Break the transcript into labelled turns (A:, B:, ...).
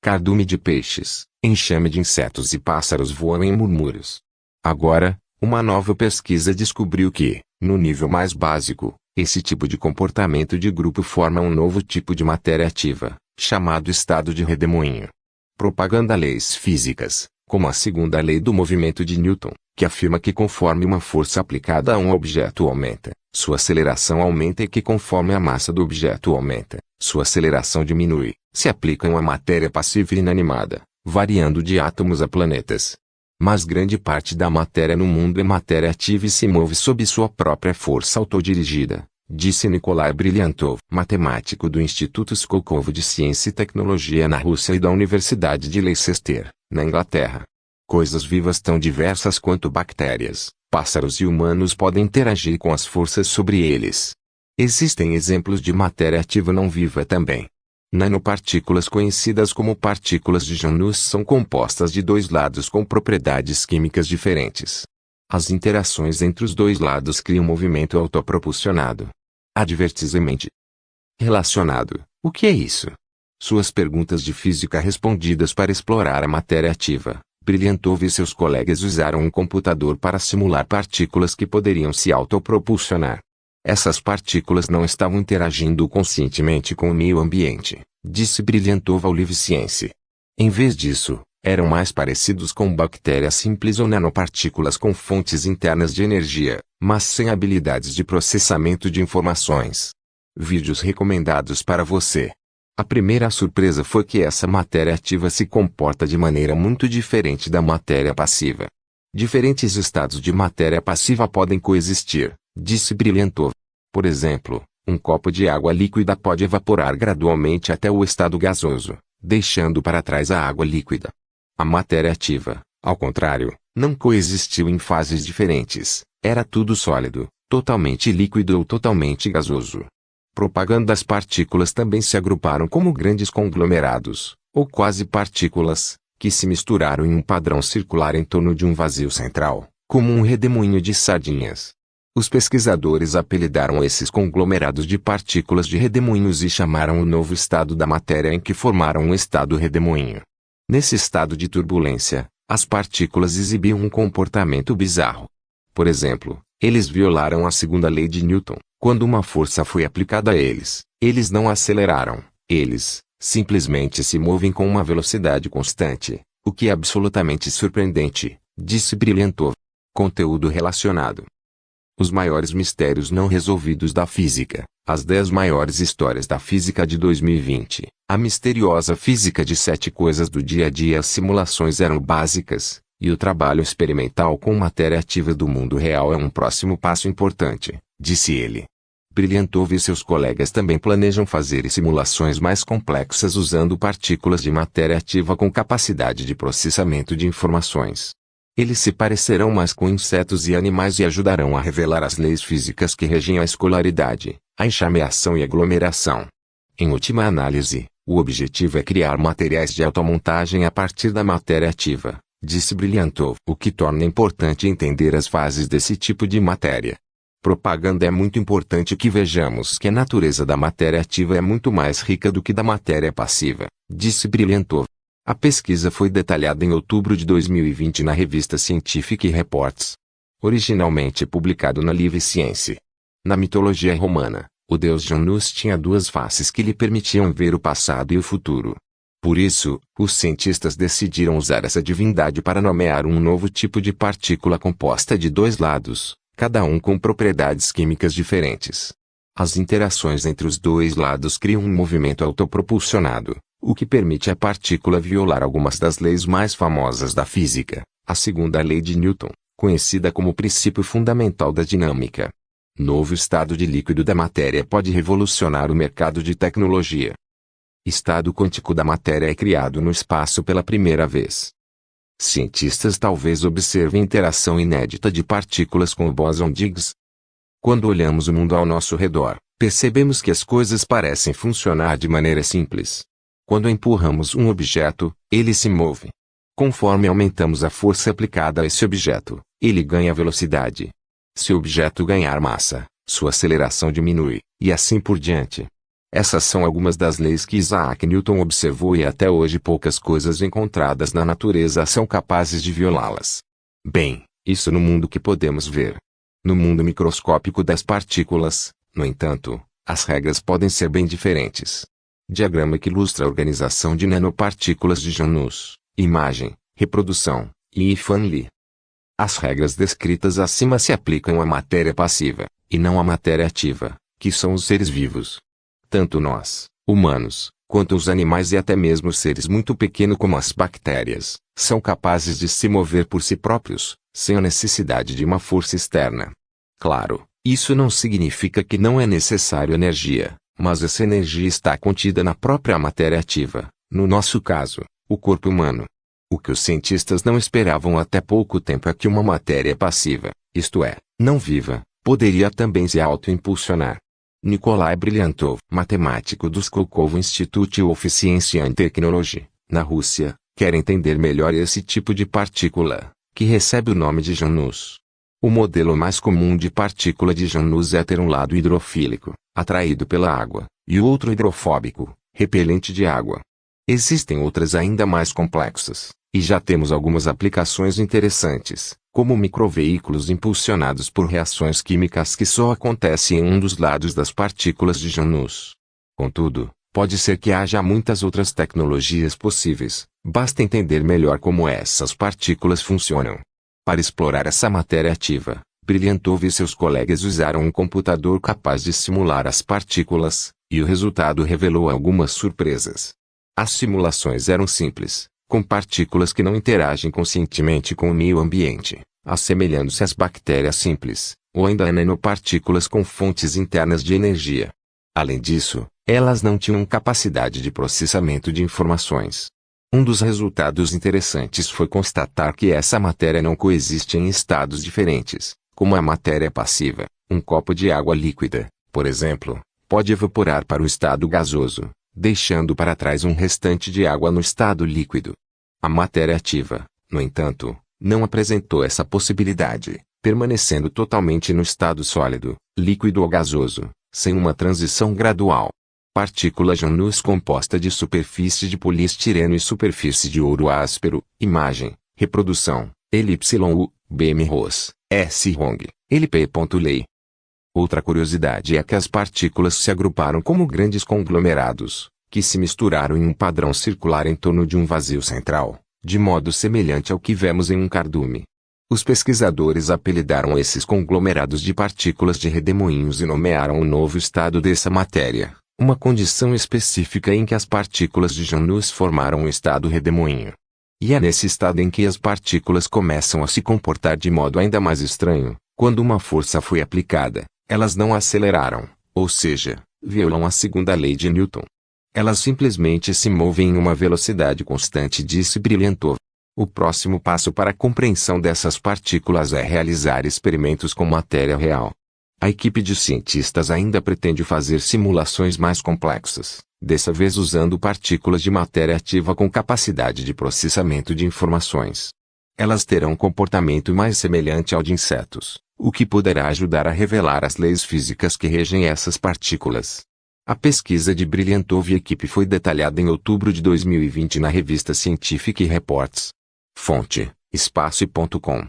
A: cardume de peixes, enxame de insetos e pássaros voam em murmúrios. Agora, uma nova pesquisa descobriu que, no nível mais básico, esse tipo de comportamento de grupo forma um novo tipo de matéria ativa, chamado estado de redemoinho. Propagando leis físicas, como a segunda lei do movimento de Newton, que afirma que conforme uma força aplicada a um objeto aumenta, sua aceleração aumenta e que conforme a massa do objeto aumenta, sua aceleração diminui, se aplicam à matéria passiva e inanimada, variando de átomos a planetas. Mas grande parte da matéria no mundo é matéria ativa e se move sob sua própria força autodirigida, disse Nikolai Brilhantov, matemático do Instituto Skolkovo de Ciência e Tecnologia na Rússia e da Universidade de Leicester, na Inglaterra. Coisas vivas tão diversas quanto bactérias, pássaros e humanos podem interagir com as forças sobre eles. Existem exemplos de matéria ativa não viva também. Nanopartículas conhecidas como partículas de Janus são compostas de dois lados com propriedades químicas diferentes. As interações entre os dois lados criam movimento autopropulsionado. Advertisamente relacionado. O que é isso? Suas perguntas de física respondidas para explorar a matéria ativa. Brilhantov e seus colegas usaram um computador para simular partículas que poderiam se autopropulsionar. Essas partículas não estavam interagindo conscientemente com o meio ambiente, disse Brilhantov ao Live Science. Em vez disso, eram mais parecidos com bactérias simples ou nanopartículas com fontes internas de energia, mas sem habilidades de processamento de informações. Vídeos recomendados para você. A primeira surpresa foi que essa matéria ativa se comporta de maneira muito diferente da matéria passiva. Diferentes estados de matéria passiva podem coexistir, disse Brilhantov. Por exemplo, um copo de água líquida pode evaporar gradualmente até o estado gasoso, deixando para trás a água líquida. A matéria ativa, ao contrário, não coexistiu em fases diferentes, era tudo sólido, totalmente líquido ou totalmente gasoso. Propagando as partículas também se agruparam como grandes conglomerados, ou quase partículas, que se misturaram em um padrão circular em torno de um vazio central, como um redemoinho de sardinhas. Os pesquisadores apelidaram esses conglomerados de partículas de redemoinhos e chamaram o novo estado da matéria em que formaram um estado redemoinho. Nesse estado de turbulência, as partículas exibiam um comportamento bizarro. Por exemplo, eles violaram a segunda lei de Newton. Quando uma força foi aplicada a eles, eles não aceleraram, eles simplesmente se movem com uma velocidade constante, o que é absolutamente surpreendente, disse Brilhantov. Conteúdo relacionado. Os maiores mistérios não resolvidos da física, as 10 maiores histórias da física de 2020, a misteriosa física de 7 coisas do dia a dia. As simulações eram básicas, e o trabalho experimental com matéria ativa do mundo real é um próximo passo importante, disse ele. Brilhantov e seus colegas também planejam fazer simulações mais complexas usando partículas de matéria ativa com capacidade de processamento de informações. Eles se parecerão mais com insetos e animais e ajudarão a revelar as leis físicas que regem a escolaridade, a enxameação e aglomeração. Em última análise, o objetivo é criar materiais de automontagem a partir da matéria ativa, disse Brilhantov. O que torna importante entender as fases desse tipo de matéria. Propaganda. É muito importante que vejamos que a natureza da matéria ativa é muito mais rica do que da matéria passiva, disse Brilhantov. A pesquisa foi detalhada em outubro de 2020 na revista Scientific Reports. Originalmente publicado na Live Science. Na mitologia romana, o deus Janus tinha duas faces que lhe permitiam ver o passado e o futuro. Por isso, os cientistas decidiram usar essa divindade para nomear um novo tipo de partícula composta de dois lados, cada um com propriedades químicas diferentes. As interações entre os dois lados criam um movimento autopropulsionado, o que permite à partícula violar algumas das leis mais famosas da física, a segunda lei de Newton, conhecida como princípio fundamental da dinâmica. Novo estado de líquido da matéria pode revolucionar o mercado de tecnologia. Estado quântico da matéria é criado no espaço pela primeira vez. Cientistas talvez observem interação inédita de partículas com o bóson de Higgs. Quando olhamos o mundo ao nosso redor, percebemos que as coisas parecem funcionar de maneira simples. Quando empurramos um objeto, ele se move. Conforme aumentamos a força aplicada a esse objeto, ele ganha velocidade. Se o objeto ganhar massa, sua aceleração diminui, e assim por diante. Essas são algumas das leis que Isaac Newton observou e até hoje poucas coisas encontradas na natureza são capazes de violá-las. Bem, isso no mundo que podemos ver. No mundo microscópico das partículas, no entanto, as regras podem ser bem diferentes. Diagrama que ilustra a organização de nanopartículas de Janus, imagem, reprodução, e Ifan Lee. As regras descritas acima se aplicam à matéria passiva, e não à matéria ativa, que são os seres vivos. Tanto nós, humanos, quanto os animais e até mesmo seres muito pequenos como as bactérias, são capazes de se mover por si próprios, sem a necessidade de uma força externa. Claro, isso não significa que não é necessário energia, mas essa energia está contida na própria matéria ativa, no nosso caso, o corpo humano. O que os cientistas não esperavam até pouco tempo é que uma matéria passiva, isto é, não viva, poderia também se autoimpulsionar. Nikolai Brilhantov, matemático do Skolkovo Institute of Science and Technology, na Rússia, quer entender melhor esse tipo de partícula, que recebe o nome de Janus. O modelo mais comum de partícula de Janus é ter um lado hidrofílico, atraído pela água, e o outro hidrofóbico, repelente de água. Existem outras ainda mais complexas, e já temos algumas aplicações interessantes, como microveículos impulsionados por reações químicas que só acontecem em um dos lados das partículas de Janus. Contudo, pode ser que haja muitas outras tecnologias possíveis, basta entender melhor como essas partículas funcionam. Para explorar essa matéria ativa, Brilhantov e seus colegas usaram um computador capaz de simular as partículas, e o resultado revelou algumas surpresas. As simulações eram simples, com partículas que não interagem conscientemente com o meio ambiente, assemelhando-se às bactérias simples, ou ainda a nanopartículas com fontes internas de energia. Além disso, elas não tinham capacidade de processamento de informações. Um dos resultados interessantes foi constatar que essa matéria não coexiste em estados diferentes, como a matéria passiva. Um copo de água líquida, por exemplo, pode evaporar para o estado gasoso, deixando para trás um restante de água no estado líquido. A matéria ativa, no entanto, não apresentou essa possibilidade, permanecendo totalmente no estado sólido, líquido ou gasoso, sem uma transição gradual. Partícula Janus composta de superfície de poliestireno e superfície de ouro áspero, imagem, reprodução, LYU, BM Ross, S. Hong, LP.Lei. Outra curiosidade é que as partículas se agruparam como grandes conglomerados, que se misturaram em um padrão circular em torno de um vazio central, de modo semelhante ao que vemos em um cardume. Os pesquisadores apelidaram esses conglomerados de partículas de redemoinhos e nomearam o novo estado dessa matéria, uma condição específica em que as partículas de Janus formaram um estado redemoinho. E é nesse estado em que as partículas começam a se comportar de modo ainda mais estranho. Quando uma força foi aplicada, elas não aceleraram, ou seja, violam a segunda lei de Newton. Elas simplesmente se movem em uma velocidade constante, disse Brilhantov. O próximo passo para a compreensão dessas partículas é realizar experimentos com matéria real. A equipe de cientistas ainda pretende fazer simulações mais complexas, dessa vez usando partículas de matéria ativa com capacidade de processamento de informações. Elas terão um comportamento mais semelhante ao de insetos, o que poderá ajudar a revelar as leis físicas que regem essas partículas. A pesquisa de Brilhantov e equipe foi detalhada em outubro de 2020 na revista Scientific Reports. Fonte: espaço.com